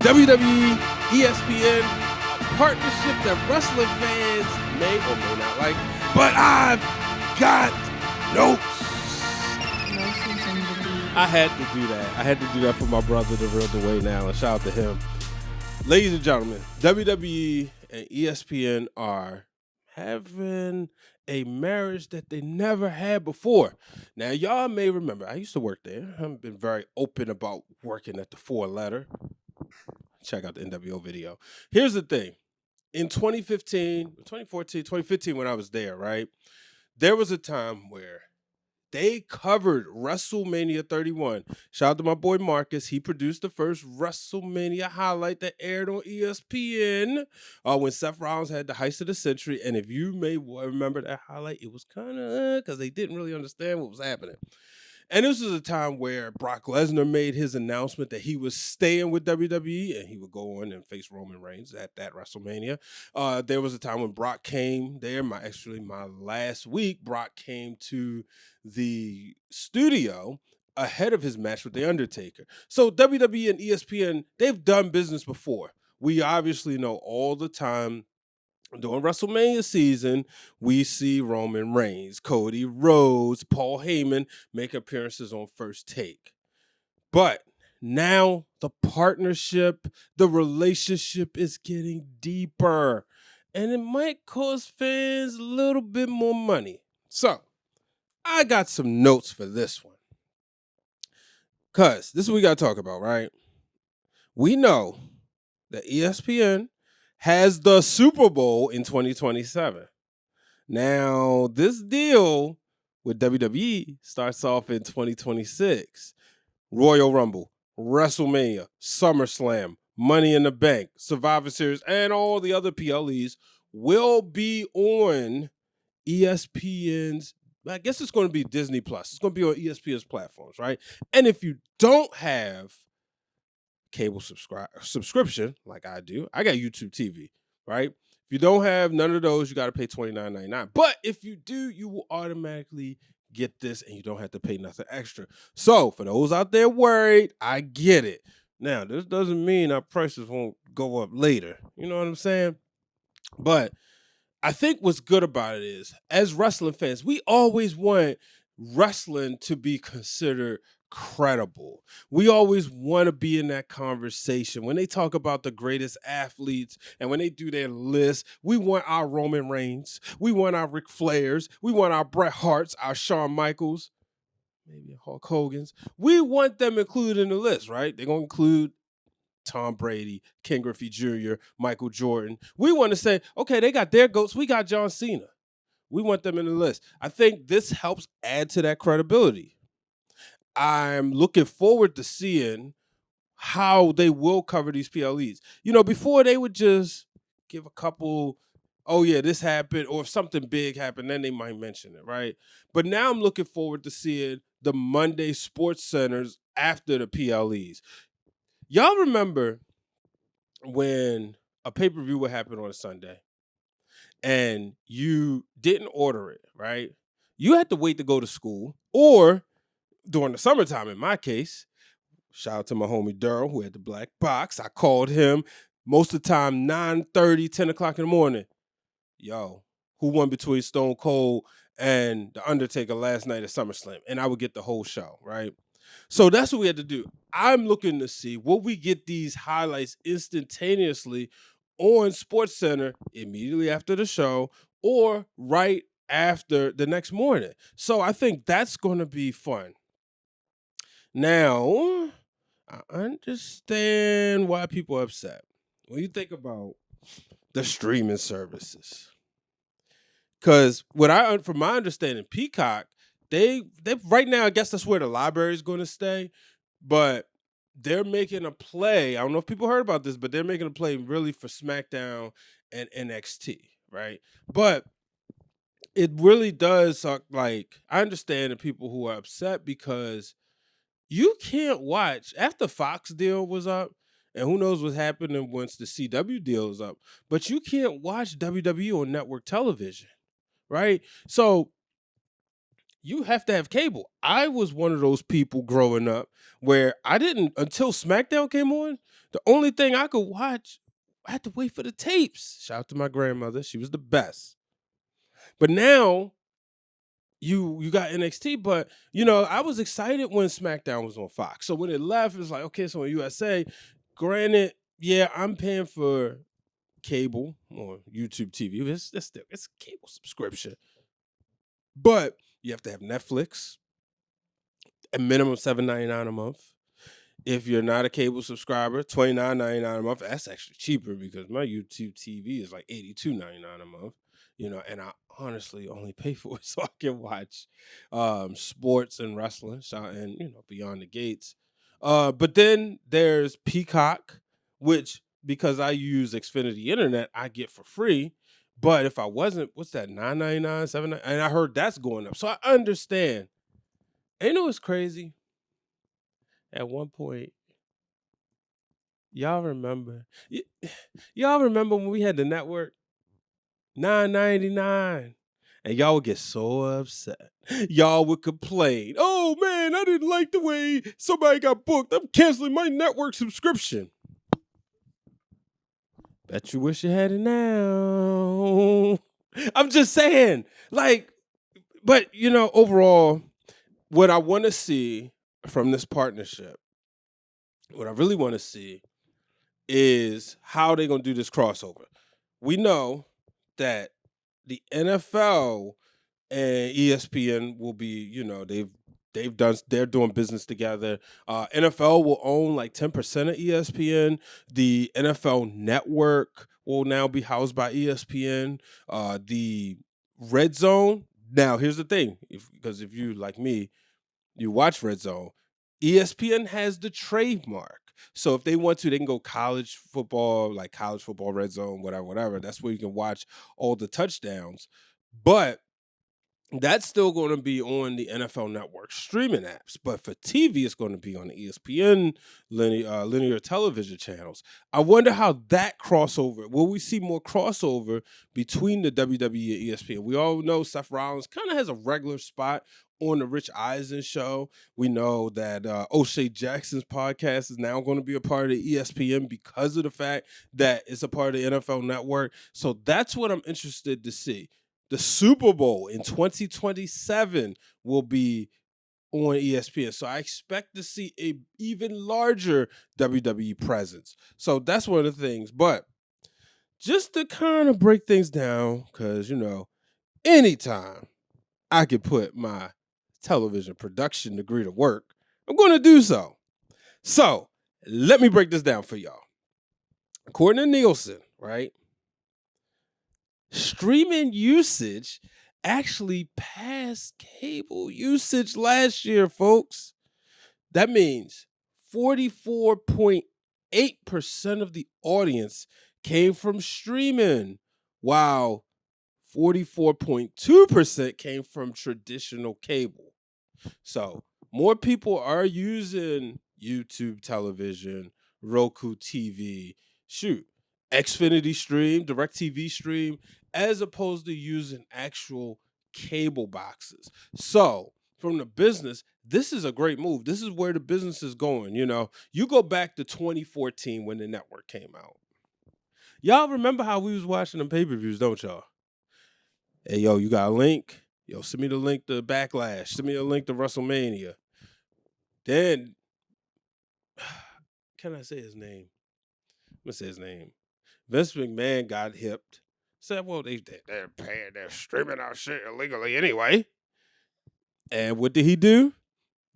WWE, ESPN, a partnership that wrestling fans may or may not like, but I've got notes. I had to do that. I had to do that for my brother, the real Dwayne Allen. Shout out to him. Ladies and gentlemen, WWE and ESPN are having a marriage that they never had before. Now, y'all may remember, I used to work there. I've been very open about working at the 4-letter. Check out the NWO video. Here's the thing. In 2015, when I was there, right, there was a time where they covered WrestleMania 31. Shout out to my boy Marcus. He produced the first WrestleMania highlight that aired on ESPN when Seth Rollins had the heist of the century. And if you may remember that highlight, it was kind of because they didn't really understand what was happening. And this was a time where Brock Lesnar made his announcement that he was staying with WWE and he would go on and face Roman Reigns at that WrestleMania. There was a time when Brock came there. My last week, Brock came to the studio ahead of his match with The Undertaker. So WWE and ESPN, they've done business before. We obviously know all the time during WrestleMania season, we see Roman Reigns, Cody Rhodes, Paul Heyman make appearances on First Take. But now the partnership, the relationship is getting deeper. And it might cost fans a little bit more money. So, I got some notes for this one. Because this is what we got to talk about, right? We know that ESPN has the Super Bowl in 2027. Now, this deal with WWE starts off in 2026. Royal Rumble, WrestleMania, SummerSlam, Money in the Bank, Survivor Series, and all the other PLEs will be on ESPN's, I guess it's going to be Disney Plus. It's going to be on ESPN's platforms, right? And if you don't have cable subscription like I do, I got YouTube TV, right? If you don't have none of those, you got to pay $29.99. But if you do, you will automatically get this and you don't have to pay nothing extra. So for those out there worried, I get it. Now, this doesn't mean our prices won't go up later. You know what I'm saying? But I think what's good about it is, as wrestling fans, we always want wrestling to be considered credible. We always want to be in that conversation. When they talk about the greatest athletes and when they do their list, we want our Roman Reigns, we want our Ric Flairs, we want our Bret Harts, our Shawn Michaels, maybe Hulk Hogan's. We want them included in the list, right? They're going to include Tom Brady, Ken Griffey Jr., Michael Jordan. We want to say, okay, they got their GOATs, we got John Cena. We want them in the list. I think this helps add to that credibility. I'm looking forward to seeing how they will cover these PLEs. You know, before they would just give a couple, oh yeah, this happened, or if something big happened, then they might mention it, right? But now I'm looking forward to seeing the Monday Sports Centers after the PLEs. Y'all remember when a pay-per-view would happen on a Sunday and you didn't order it, right? You had to wait to go to school, or during the summertime, in my case, shout out to my homie Daryl, who had the black box. I called him most of the time, 9:30, 10 o'clock in the morning. Yo, who won between Stone Cold and The Undertaker last night at SummerSlam? And I would get the whole show, right? So that's what we had to do. I'm looking to see, will we get these highlights instantaneously on SportsCenter immediately after the show or right after the next morning? So I think that's going to be fun. Now, I understand why people are upset when you think about the streaming services. Because from my understanding, Peacock, they right now, I guess that's where the library is going to stay, but they're making a play. I don't know if people heard about this, but they're making a play really for SmackDown and NXT, right? But it really does suck. Like, I understand the people who are upset because you can't watch after Fox deal was up, and who knows what's happening once the CW deal is up, but you can't watch WWE on network television, right? So you have to have cable. I was one of those people growing up where I didn't, until SmackDown came on, the only thing I could watch, I had to wait for the tapes. Shout out to my grandmother. She was the best. But now you got NXT, but I was excited when SmackDown was on Fox. So when it left, it was like, okay, so on USA, granted, yeah, I'm paying for cable or YouTube TV. It's a cable subscription. But you have to have Netflix, a minimum $7.99 a month. If you're not a cable subscriber, $29.99 a month. That's actually cheaper because my YouTube TV is like $82.99 a month. And I honestly only pay for it so I can watch sports and wrestling, and Beyond the Gates. But then there's Peacock, which because I use Xfinity Internet, I get for free. But if I wasn't, what's that? $9.99, $7.99, and I heard that's going up. So I understand. And you know what's crazy? At one point, y'all remember when we had the network? $9.99. And y'all would get so upset. Y'all would complain. Oh man, I didn't like the way somebody got booked. I'm canceling my network subscription. Bet you wish you had it now. I'm just saying. But overall, what I want to see from this partnership, what I really want to see is how they're going to do this crossover. We know that the NFL and ESPN will be, they're doing business together. NFL will own like 10% of ESPN. The NFL Network will now be housed by ESPN. The Red Zone. Now, here's the thing, because if you like me, you watch Red Zone. ESPN has the trademark. So if they want to, they can go college football, like college football Red Zone, whatever. That's where you can watch all the touchdowns. But that's still going to be on the NFL Network streaming apps. But for TV, it's going to be on the ESPN linear television channels. I wonder how that crossover, will we see more crossover between the WWE and ESPN? We all know Seth Rollins kind of has a regular spot on the Rich Eisen show. We know that O'Shea Jackson's podcast is now going to be a part of the ESPN because of the fact that it's a part of the NFL Network. So that's what I'm interested to see. The Super Bowl in 2027 will be on ESPN. So I expect to see a even larger WWE presence. So that's one of the things. But just to kind of break things down, because, anytime I could put my television production degree to work, I'm going to do so. So let me break this down for y'all. According to Nielsen, right? Streaming usage actually passed cable usage last year, folks. That means 44.8% of the audience came from streaming, while 44.2% came from traditional cable. So more people are using YouTube television, Roku TV, Xfinity Stream, DirecTV Stream, as opposed to using actual cable boxes. So from the business, this is a great move. This is where the business is going. You go back to 2014 when the network came out. Y'all remember how we was watching them pay-per-views, don't y'all? Hey, yo, you got a link? Yo, send me the link to Backlash. Send me a link to WrestleMania. Then, can I say his name? I'm going to say his name. Vince McMahon got hipped. Said, well, they're streaming our shit illegally anyway. And what did he do?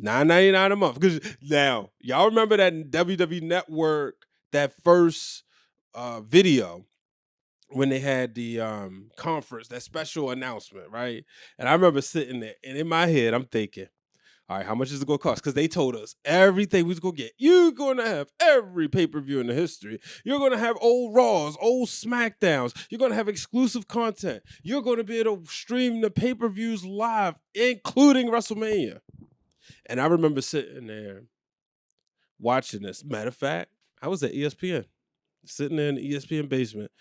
$9.99 a month. Because now, y'all remember that WWE Network, that first video when they had the conference, that special announcement, right? And I remember sitting there, and in my head, I'm thinking, all right, how much is it going to cost? Because they told us everything we was going to get. You're going to have every pay-per-view in the history. You're going to have old Raws, old SmackDowns. You're going to have exclusive content. You're going to be able to stream the pay-per-views live, including WrestleMania. And I remember sitting there watching this. Matter of fact, I was at ESPN, sitting there in the ESPN basement.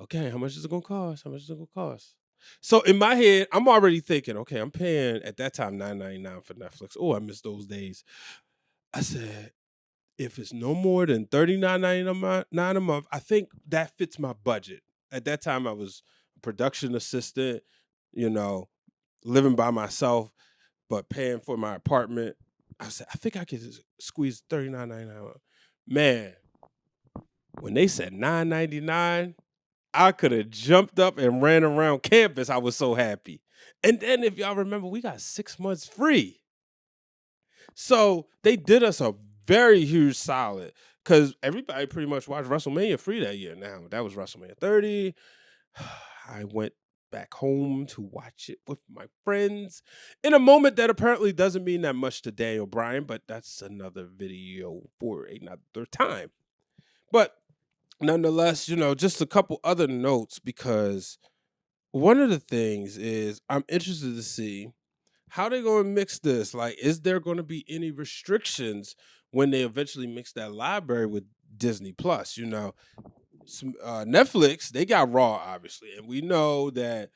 Okay, how much is it going to cost? How much is it going to cost? So in my head, I'm already thinking, okay, I'm paying at that time $9.99 for Netflix. Oh, I miss those days. I said, if it's no more than $39.99 a month, I think that fits my budget. At that time, I was a production assistant, you know, living by myself, but paying for my apartment. I said, I think I could squeeze $39.99. Man, when they said $9.99, I could have jumped up and ran around campus. I was so happy. And then, if y'all remember, we got 6 months free. So they did us a very huge solid because everybody pretty much watched WrestleMania free that year. Now, that was WrestleMania 30. I went back home to watch it with my friends in a moment that apparently doesn't mean that much to Daniel Bryan, but that's another video for another time. But nonetheless, just a couple other notes, because one of the things is I'm interested to see how they going to mix this. Like, is there going to be any restrictions when they eventually mix that library with Disney Plus? Netflix, they got Raw, obviously, and we know that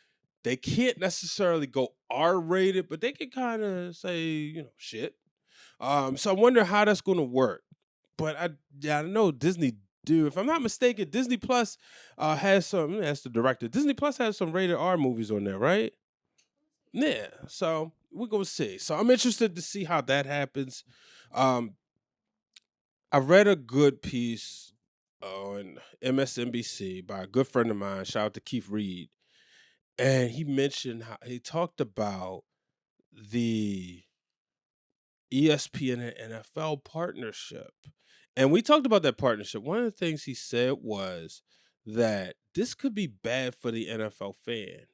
they can't necessarily go R-rated, but they can kind of say, shit. So I wonder how that's going to work. But I know Disney do. If I'm not mistaken, Disney Plus has some. Let me ask the director. Disney Plus has some rated R movies on there, right? Yeah. So we're gonna see. So I'm interested to see how that happens. Um, I read a good piece on MSNBC by a good friend of mine. Shout out to Keith Reed, and he mentioned how he talked about the ESPN and NFL partnership. And we talked about that partnership. One of the things he said was that this could be bad for the NFL fan,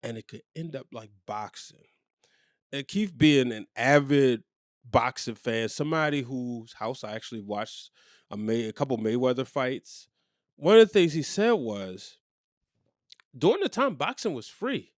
and it could end up like boxing. And Keith, being an avid boxing fan, somebody whose house I actually watched a couple Mayweather fights, one of the things he said was during the time boxing was free.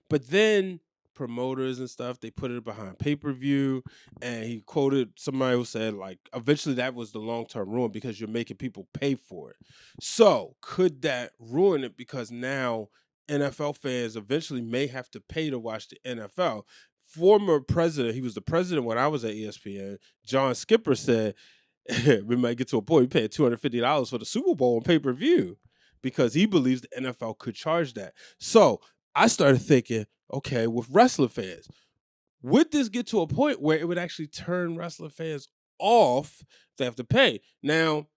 But then promoters and stuff, they put it behind pay-per-view, and he quoted somebody who said, like, eventually that was the long-term ruin because you're making people pay for it. So could that ruin it, because now NFL fans eventually may have to pay to watch the NFL? Former president, he was the president when I was at ESPN, John Skipper, said we might get to a point we paying $250 for the Super Bowl on pay-per-view because he believes the NFL could charge that. So I started thinking, okay, with wrestling fans, would this get to a point where it would actually turn wrestling fans off if they have to pay? Now,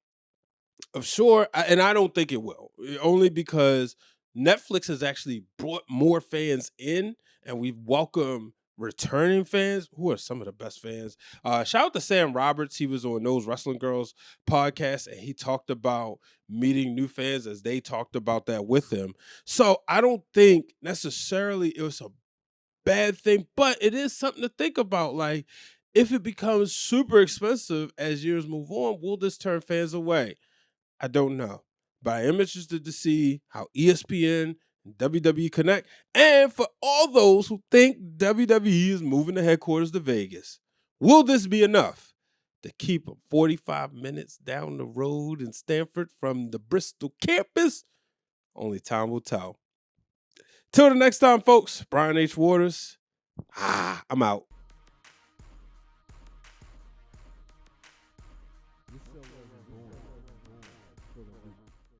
I'm sure, and I don't think it will, only because Netflix has actually brought more fans in, and we've welcomed returning fans who are some of the best fans. Shout out to Sam Roberts. He was on Those Wrestling Girls podcast, and he talked about meeting new fans as they talked about that with him. So I don't think necessarily it was a bad thing, but it is something to think about. Like, if it becomes super expensive as years move on, will this turn fans away? I don't know. But I am interested to see how ESPN and WWE connect. And for all those who think WWE is moving the headquarters to Vegas, will this be enough to keep them 45 minutes down the road in Stanford from the Bristol campus? Only time will tell. Till the next time, folks, Brian H. Waters, I'm out.